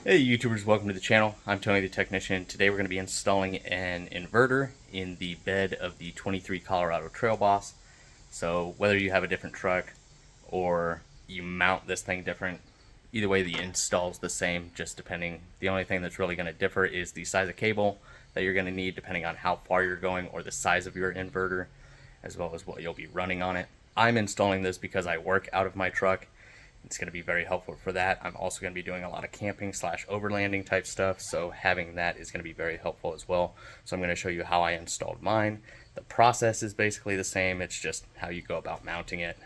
Hey YouTubers, welcome to the channel. I'm Tony the Technician. Today we're going to be installing an inverter in the bed of the 23 Colorado Trail Boss. So whether you have a different truck or you mount this thing different, either way the install's the same, just depending. The only thing that's really going to differ is the size of cable that you're going to need depending on how far you're going or the size of your inverter, as well as what you'll be running on it. I'm installing this because I work out of my truck. It's going to be very helpful for that. I'm also going to be doing a lot of camping / overlanding type stuff, so having that is going to be very helpful as well. So I'm going to show you how I installed mine. The process is basically the same, it's just how you go about mounting it.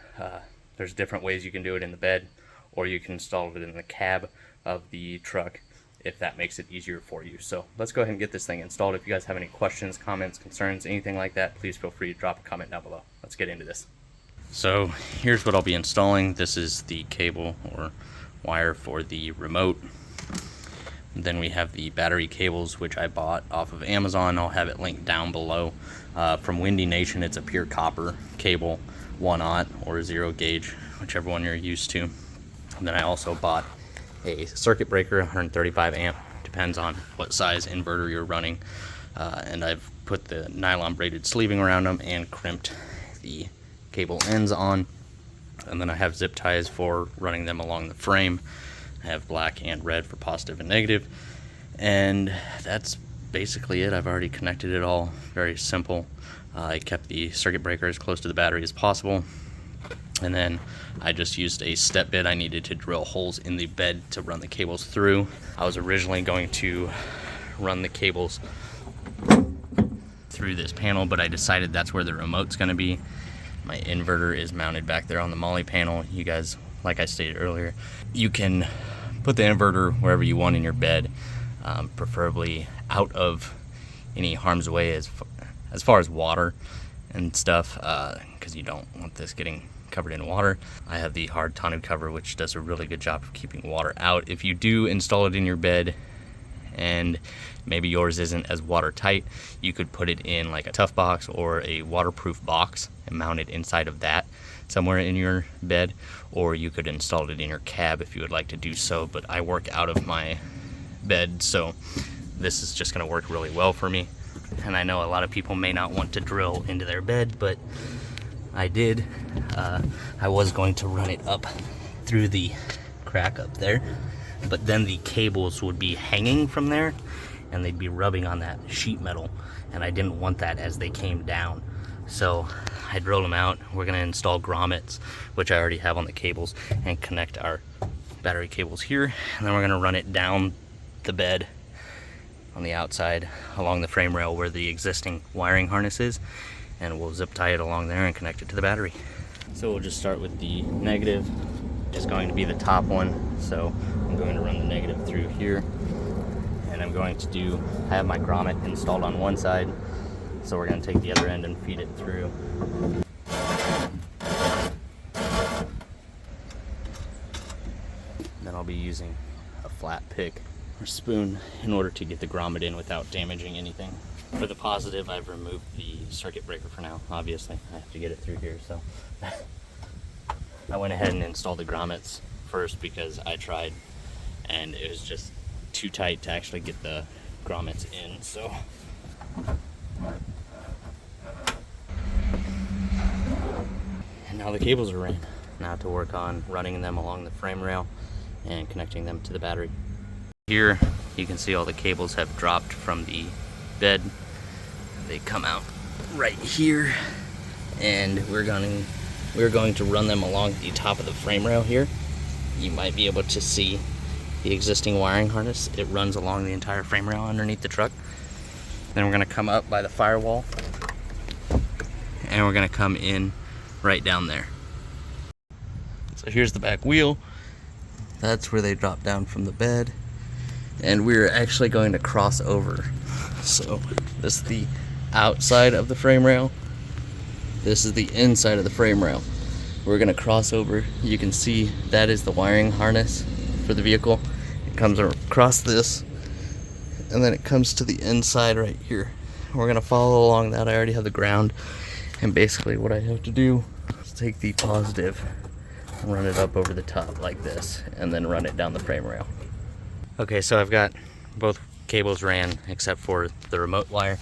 There's different ways you can do it in the bed, or you can install it in the cab of the truck if that makes it easier for you. So let's go ahead and get this thing installed. If you guys have any questions, comments, concerns, anything like that, please feel free to drop a comment down below. Let's get into this. So here's what I'll be installing. This is the cable or wire for the remote. Then we have the battery cables, which I bought off of Amazon. I'll have it linked down below. From Windy Nation, it's a pure copper cable, 1/0 or 0 gauge, whichever one you're used to. And then I also bought a circuit breaker, 135 amp, depends on what size inverter you're running. And I've put the nylon braided sleeving around them and crimped the cable ends on, and then I have zip ties for running them along the frame. I have black and red for positive and negative, and that's basically it. I've already connected it all. Very simple. I kept the circuit breaker as close to the battery as possible, and then I just used a step bit. I needed to drill holes in the bed to run the cables through. I was originally going to run the cables through this panel, but I decided that's where the remote's going to be. My inverter is mounted back there on the Molly panel. You guys, like I stated earlier, you can put the inverter wherever you want in your bed, preferably out of any harm's way as far as water and stuff, because you don't want this getting covered in water. I have the hard tonneau cover, which does a really good job of keeping water out. If you do install it in your bed and maybe yours isn't as watertight, you could put it in like a tough box or a waterproof box and mount it inside of that somewhere in your bed, or you could install it in your cab if you would like to do so. But I work out of my bed, so this is just going to work really well for me. And I know a lot of people may not want to drill into their bed, but I did. I was going to run it up through the crack up there, but then the cables would be hanging from there and they'd be rubbing on that sheet metal, and I didn't want that as they came down. So I drilled them out. We're going to install grommets, which I already have on the cables, and connect our battery cables here, and then we're going to run it down the bed on the outside along the frame rail where the existing wiring harness is, and we'll zip tie it along there and connect it to the battery. So we'll just start with the negative. Is going to be the top one, so I'm going to run the negative through here, and I'm going to I have my grommet installed on one side, so we're going to take the other end and feed it through. Then I'll be using a flat pick or spoon in order to get the grommet in without damaging anything. For the positive, I've removed the circuit breaker for now. Obviously, I have to get it through here, so I went ahead and installed the grommets first because I tried and it was just too tight to actually get the grommets in. So and now the cables are ran. Now to work on running them along the frame rail and connecting them to the battery. Here you can see all the cables have dropped from the bed. They come out right here, and we're going to run them along the top of the frame rail here. You might be able to see the existing wiring harness. It runs along the entire frame rail underneath the truck. Then we're going to come up by the firewall, and we're going to come in right down there. So here's the back wheel. That's where they drop down from the bed, and we're actually going to cross over. So this is the outside of the frame rail. This is the inside of the frame rail. We're going to cross over. You can see that is the wiring harness for the vehicle. It comes across this, and then it comes to the inside right here. We're going to follow along that. I already have the ground, and basically what I have to do is take the positive, run it up over the top like this, and then run it down the frame rail. Okay, so I've got both cables ran except for the remote wire,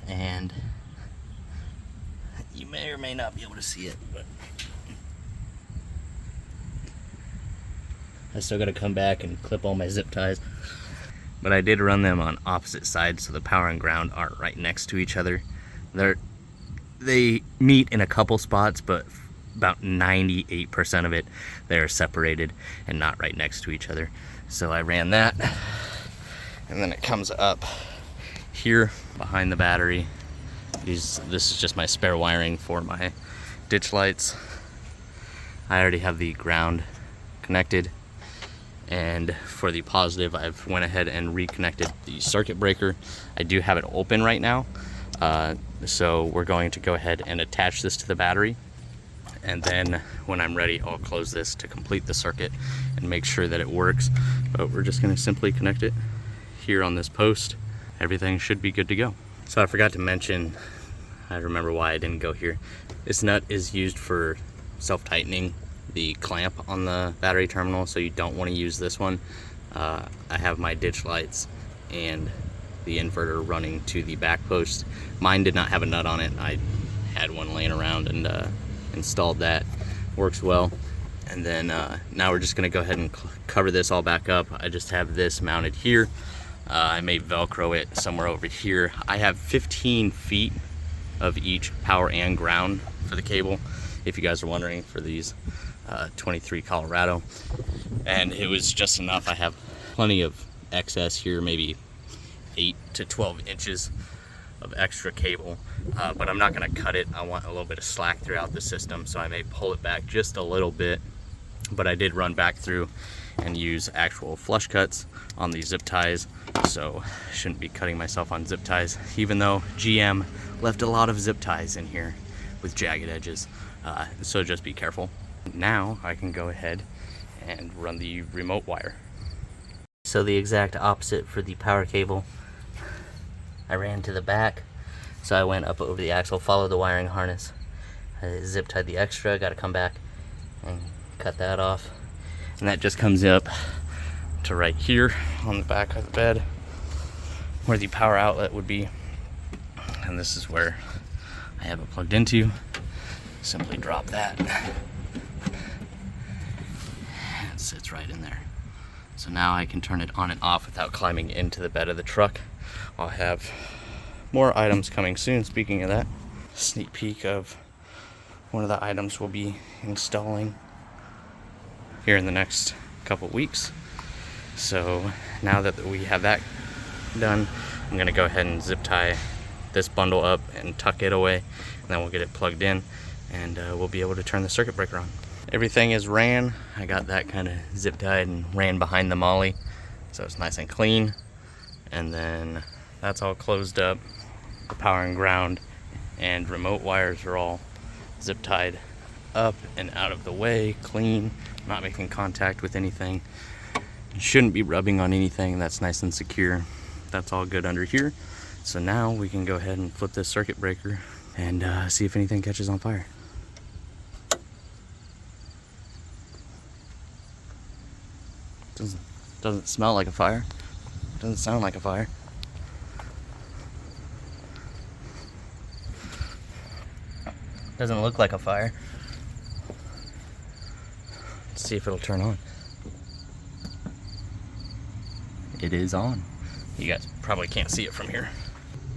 and you may or may not be able to see it, but I still got to come back and clip all my zip ties. But I did run them on opposite sides, so the power and ground aren't right next to each other. They meet in a couple spots, but about 98% of it, they're separated and not right next to each other. So I ran that, and then it comes up here behind the battery. This is just my spare wiring for my ditch lights. I already have the ground connected, and for the positive, I've went ahead and reconnected the circuit breaker. I do have it open right now, so we're going to go ahead and attach this to the battery, and then when I'm ready, I'll close this to complete the circuit and make sure that it works. But we're just going to simply connect it here on this post. Everything should be good to go. So I forgot to mention, I remember why I didn't go here. This nut is used for self-tightening the clamp on the battery terminal, so you don't want to use this one. I have my ditch lights and the inverter running to the back post. Mine did not have a nut on it. I had one laying around and installed that. Works well. And then now we're just going to go ahead and cover this all back up. I just have this mounted here. I may Velcro it somewhere over here. I have 15 feet of each power and ground for the cable, if you guys are wondering, for these 23 Colorado. And it was just enough. I have plenty of excess here, maybe 8 to 12 inches of extra cable, but I'm not going to cut it. I want a little bit of slack throughout the system, so I may pull it back just a little bit. But I did run back through and use actual flush cuts on these zip ties, so I shouldn't be cutting myself on zip ties, even though GM left a lot of zip ties in here with jagged edges, so just be careful. Now I can go ahead and run the remote wire. So the exact opposite for the power cable. I ran to the back, so I went up over the axle, followed the wiring harness. I zip tied the extra, got to come back and cut that off. And that just comes up to right here on the back of the bed where the power outlet would be. And this is where I have it plugged into. Simply drop that. It sits right in there. So now I can turn it on and off without climbing into the bed of the truck. I'll have more items coming soon. Speaking of that, sneak peek of one of the items we'll be installing here in the next couple weeks. So now that we have that done, I'm gonna go ahead and zip tie this bundle up and tuck it away, and then we'll get it plugged in, and we'll be able to turn the circuit breaker on. Everything is ran. I got that kind of zip tied and ran behind the molly, so it's nice and clean. And then that's all closed up. The power and ground and remote wires are all zip tied up and out of the way, clean, not making contact with anything. It shouldn't be rubbing on anything. That's nice and secure. That's all good under here. So now we can go ahead and flip this circuit breaker and see if anything catches on fire. Doesn't smell like a fire. Doesn't sound like a fire. Doesn't look like a fire. Let's see if it'll turn on. It is on. You guys probably can't see it from here.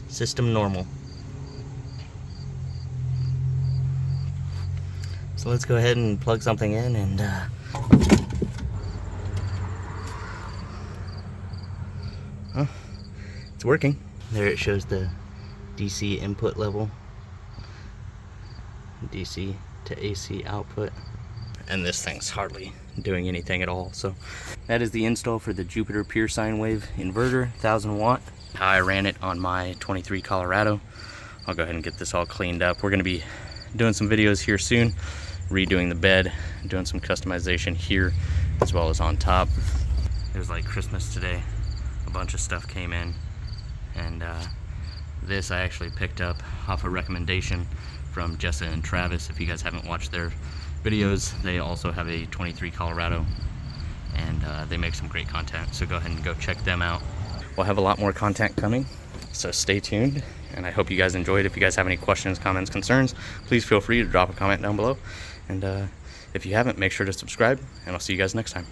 System normal. So let's go ahead and plug something in and oh, it's working. There it shows the DC input level, DC to AC output, and this thing's hardly doing anything at all. So that is the install for the Jupiter Pure Sine Wave inverter, 1000 watt. How I ran it on my 23 Colorado. I'll go ahead and get this all cleaned up. We're going to be doing some videos here soon, redoing the bed, doing some customization here as well as on top. It was like Christmas today. A bunch of stuff came in, and this I actually picked up off a recommendation from Jessa and Travis. If you guys haven't watched their videos, they also have a 23 Colorado and they make some great content, so go ahead and go check them out. We'll have a lot more content coming, so stay tuned, and I hope you guys enjoyed. If you guys have any questions, comments, concerns, please feel free to drop a comment down below, and if you haven't, make sure to subscribe, and I'll see you guys next time.